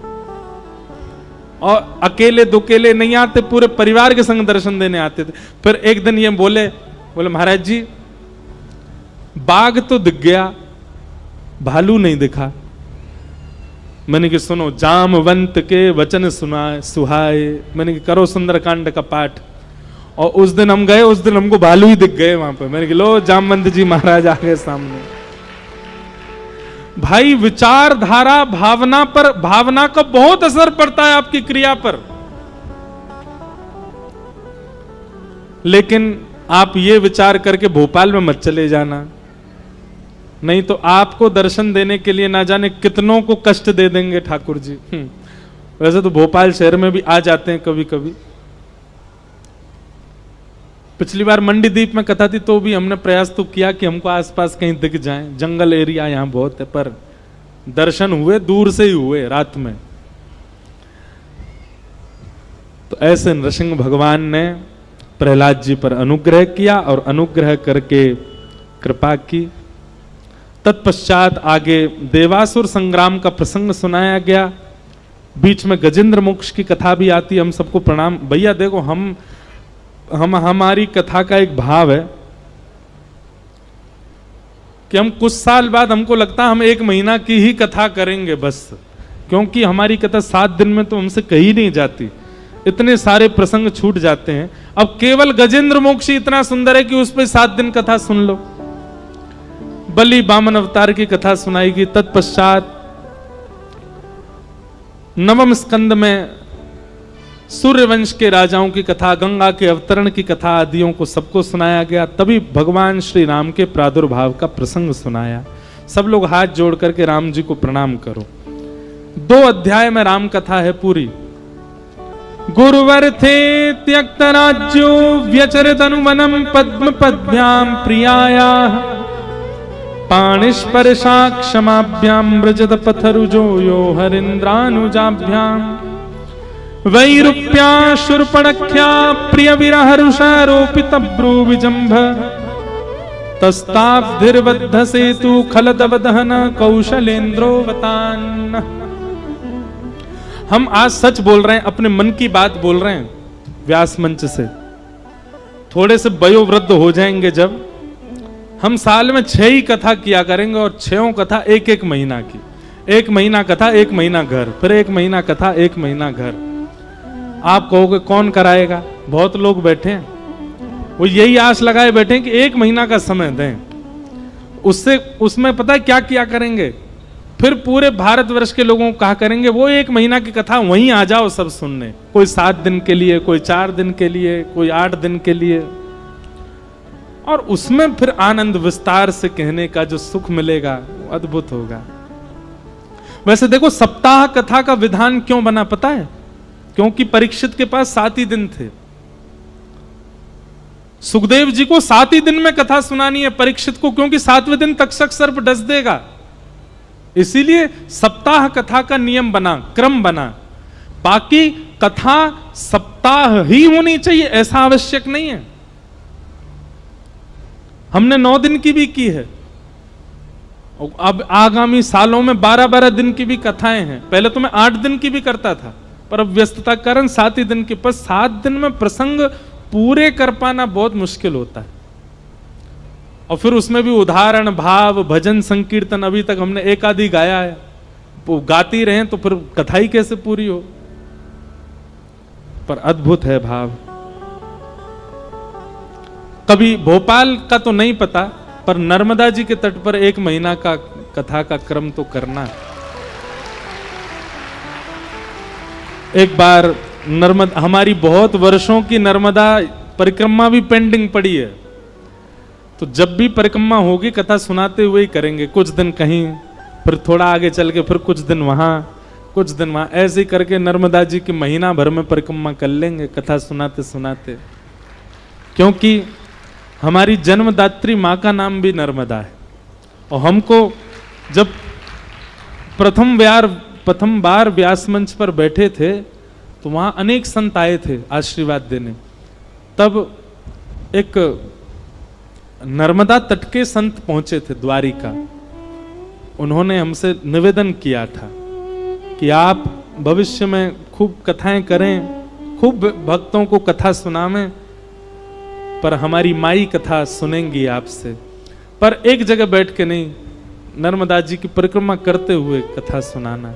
और अकेले दुकेले नहीं आते, पूरे परिवार के संग दर्शन देने आते थे। फिर एक दिन ये बोले महाराज जी बाघ तो दिख गया, भालू नहीं दिखा। मैंने कि सुनो, जामवंत के वचन सुनाए सुहाए, मैंने कि करो सुंदरकांड का पाठ। और उस दिन हम गए, उस दिन हमको भालू ही दिख गए वहां पे। मैंने कि लो, जामवंत जी महाराज आ गए सामने। भाई, विचारधारा भावना पर, भावना का बहुत असर पड़ता है आपकी क्रिया पर। लेकिन आप ये विचार करके भोपाल में मत चले जाना, नहीं तो आपको दर्शन देने के लिए ना जाने कितनों को कष्ट दे देंगे ठाकुर जी। वैसे तो भोपाल शहर में भी आ जाते हैं कभी कभी। पिछली बार मंडी द्वीप में कथा थी तो भी हमने प्रयास तो किया कि हमको आसपास कहीं दिख जाए, जंगल एरिया यहाँ बहुत है, पर दर्शन हुए दूर से ही हुए रात में। तो ऐसे नृसिंह भगवान ने प्रहलाद जी पर अनुग्रह किया और अनुग्रह करके कृपा की। तत्पश्चात आगे देवासुर संग्राम का प्रसंग सुनाया गया। बीच में गजेंद्र मोक्ष की कथा भी आती। हम सबको प्रणाम। भैया देखो, हमारी कथा का एक भाव है कि हम कुछ साल बाद हमको लगता है हम 1 महीना की ही कथा करेंगे बस, क्योंकि हमारी कथा 7 दिन में तो हमसे कहीं नहीं जाती, इतने सारे प्रसंग छूट जाते हैं। अब केवल गजेंद्र मोक्ष इतना सुंदर है कि उस पर 7 दिन कथा सुन लो। बलि बामन अवतार की कथा सुनाएगी। तत्पश्चात 9वें स्कंद में सूर्यवंश के राजाओं की कथा, गंगा के अवतरण की कथा आदियों को सबको सुनाया गया। तभी भगवान श्री राम के प्रादुर्भाव का प्रसंग सुनाया। सब लोग हाथ जोड़ करके राम जी को प्रणाम करो। 2 अध्याय में राम कथा है पूरी। गुरुवर थे त्यक्त राज्यो व्यचरित अनुवनम पद्म पद्भ्याम प्रियाया पाणिस्पर्शा क्षमाभ्याम व्रजत पथरुजो यो हरिन्द्रानुजाभ्याम वैरूप्या शूर्पणख्या प्रिय विरहरुषारोपित ब्रूविजंभ तस्ताब्धिर्बद्ध सेतु खलदवदहन कौशलेन्द्रोवतान। हम आज सच बोल रहे हैं, अपने मन की बात बोल रहे हैं व्यास मंच से। थोड़े से वयोवृद्ध हो जाएंगे जब, हम साल में 6 ही कथा किया करेंगे और 6 कथा 1-1 महीना की। 1 महीना कथा 1 महीना घर, फिर 1 महीना कथा 1 महीना घर। आप कहोगे कौन कराएगा? बहुत लोग बैठे हैं, वो यही आस लगाए बैठे हैं कि 1 महीना का समय दें, उसमें पता है क्या किया करेंगे? फिर पूरे भारतवर्ष के लोगों को कहा करेंगे वो 1 महीना की कथा वहीं आ जाओ सब सुनने। कोई 7 दिन के लिए, कोई 4 दिन के लिए, कोई 8 दिन के लिए, और उसमें फिर आनंद विस्तार से कहने का जो सुख मिलेगा वो अद्भुत होगा। वैसे देखो, सप्ताह कथा का विधान क्यों बना पता है? क्योंकि परीक्षित के पास 7 ही दिन थे। सुखदेव जी को 7 ही दिन में कथा सुनानी है, परीक्षित को क्योंकि 7वें दिन तक्षक सर्प डस देगा। इसीलिए सप्ताह कथा का नियम बना, क्रम बना। बाकी कथा सप्ताह ही होनी चाहिए ऐसा आवश्यक नहीं है। हमने 9 दिन की भी की है, अब आगामी सालों में 12-12 दिन की भी कथाएं हैं। पहले तो मैं 8 दिन की भी करता था, पर अब व्यस्तता के कारण 7 ही दिन के। पर 7 दिन में प्रसंग पूरे कर पाना बहुत मुश्किल होता है, और फिर उसमें भी उदाहरण, भाव, भजन, संकीर्तन अभी तक हमने 1 आधी गाया है। वो गाती रहें तो फिर कथा ही कैसे पूरी हो? पर अद्भुत है भाव। कभी भोपाल का तो नहीं पता, पर नर्मदा जी के तट पर 1 महीना का कथा का क्रम तो करना है। एक बार नर्मदा, हमारी बहुत वर्षों की नर्मदा परिक्रमा भी पेंडिंग पड़ी है, तो जब भी परिक्रमा होगी कथा सुनाते हुए ही करेंगे। कुछ दिन कहीं, फिर थोड़ा आगे चल के फिर कुछ दिन वहां, कुछ दिन वहां, ऐसे ही करके नर्मदा जी की महीना भर में परिक्रमा कर लेंगे कथा सुनाते सुनाते। क्योंकि हमारी जन्मदात्री माँ का नाम भी नर्मदा है। और हमको जब प्रथम बार व्यास मंच पर बैठे थे तो वहां अनेक संत आए थे आशीर्वाद देने। तब एक नर्मदा तट के संत पहुंचे थे द्वारिका। उन्होंने हमसे निवेदन किया था कि आप भविष्य में खूब कथाएं करें, खूब भक्तों को कथा सुनावें, पर हमारी माई कथा सुनेंगी आपसे, पर एक जगह बैठ के नहीं, नर्मदा जी की परिक्रमा करते हुए कथा सुनाना।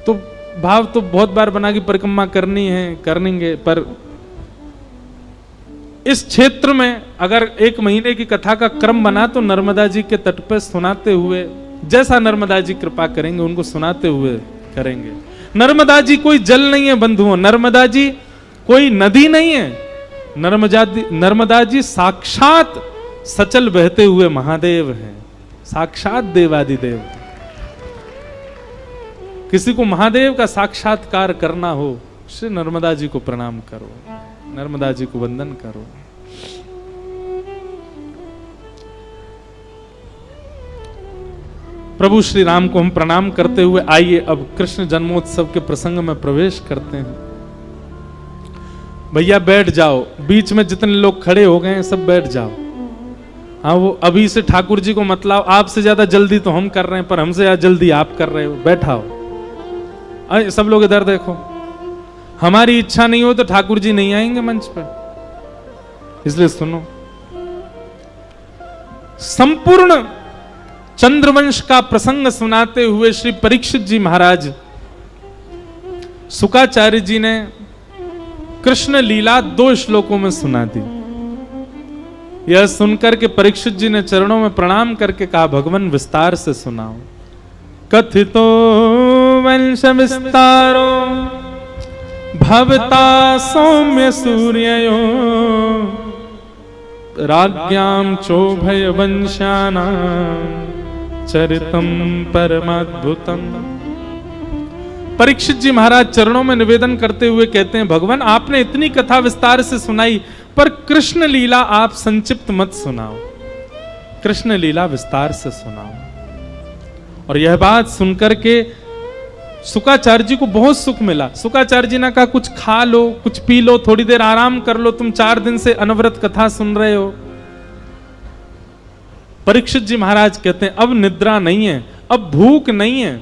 तो भाव तो बहुत बार बना कि परिक्रमा करनी है, करेंगे, पर इस क्षेत्र में अगर 1 महीने की कथा का क्रम बना तो नर्मदा जी के तट पर सुनाते हुए, जैसा नर्मदा जी कृपा करेंगे उनको सुनाते हुए करेंगे। नर्मदा जी कोई जल नहीं है बंधुओं, नर्मदा जी कोई नदी नहीं है, नर्मदा जी साक्षात सचल बहते हुए महादेव हैं, साक्षात देवादिदेव। किसी को महादेव का साक्षात्कार करना हो, श्री नर्मदा जी को प्रणाम करो, नर्मदा जी को वंदन करो। प्रभु श्री राम को हम प्रणाम करते हुए आइए अब कृष्ण जन्मोत्सव के प्रसंग में प्रवेश करते हैं। भैया बैठ जाओ, बीच में जितने लोग खड़े हो गए हैं सब बैठ जाओ। हाँ, वो अभी से ठाकुर जी को मत लाओ, आपसे ज्यादा जल्दी तो हम कर रहे हैं, पर हमसे ज्यादा जल्दी आप कर रहे हो, बैठाओ। अरे सब लोग इधर देखो, हमारी इच्छा नहीं हो तो ठाकुर जी नहीं आएंगे मंच पर, इसलिए सुनो। संपूर्ण चंद्रवंश का प्रसंग सुनाते हुए श्री परीक्षित जी महाराज, शुकाचार्य जी ने कृष्ण लीला 2 श्लोकों में सुना दी। यह सुनकर के परीक्षित जी ने चरणों में प्रणाम करके कहा, भगवान विस्तार से सुनाओ। कथितो वंश विस्तारो भवता सौम्य सूर्ययो राज्ञां चोभय वंशानां चरितम परमाद्भुतम। परीक्षित जी महाराज चरणों में निवेदन करते हुए कहते हैं, भगवान आपने इतनी कथा विस्तार से सुनाई, पर कृष्ण लीला आप संक्षिप्त मत सुनाओ, कृष्ण लीला विस्तार से सुनाओ। और यह बात सुनकर के शुकाचार्य जी को बहुत सुख मिला। शुकाचार्य जी ने कहा, कुछ खा लो, कुछ पी लो, थोड़ी देर आराम कर लो, तुम 4 दिन से अनवरत कथा सुन रहे हो। परीक्षित जी महाराज कहते हैं, अब निद्रा नहीं है, अब भूख नहीं है,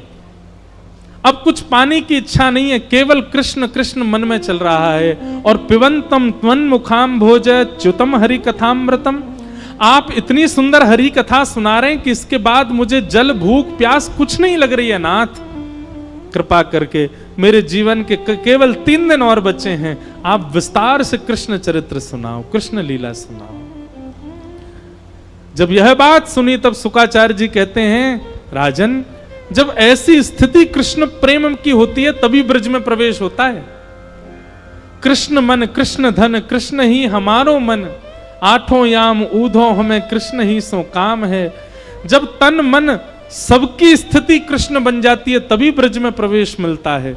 अब कुछ पाने की इच्छा नहीं है, केवल कृष्ण कृष्ण मन में चल रहा है। और पिबंतम त्वन्मुखाम भोज च्युतम हरि कथामृतम, आप इतनी सुंदर हरि कथा सुना रहे हैं कि इसके बाद मुझे जल भूख प्यास कुछ नहीं लग रही है नाथ। कृपा करके मेरे जीवन के केवल 3 दिन और बचे हैं, आप विस्तार से कृष्ण चरित्र सुनाओ, कृष्ण लीला सुनाओ। जब यह बात सुनी तब शुकाचार्य जी कहते हैं, राजन जब ऐसी स्थिति कृष्ण प्रेम की होती है तभी ब्रज में प्रवेश होता है। कृष्ण मन कृष्ण धन कृष्ण ही हमारो मन, 8 याम ऊधो हमें कृष्ण ही सो काम है। जब तन मन सबकी स्थिति कृष्ण बन जाती है तभी ब्रज में प्रवेश मिलता है।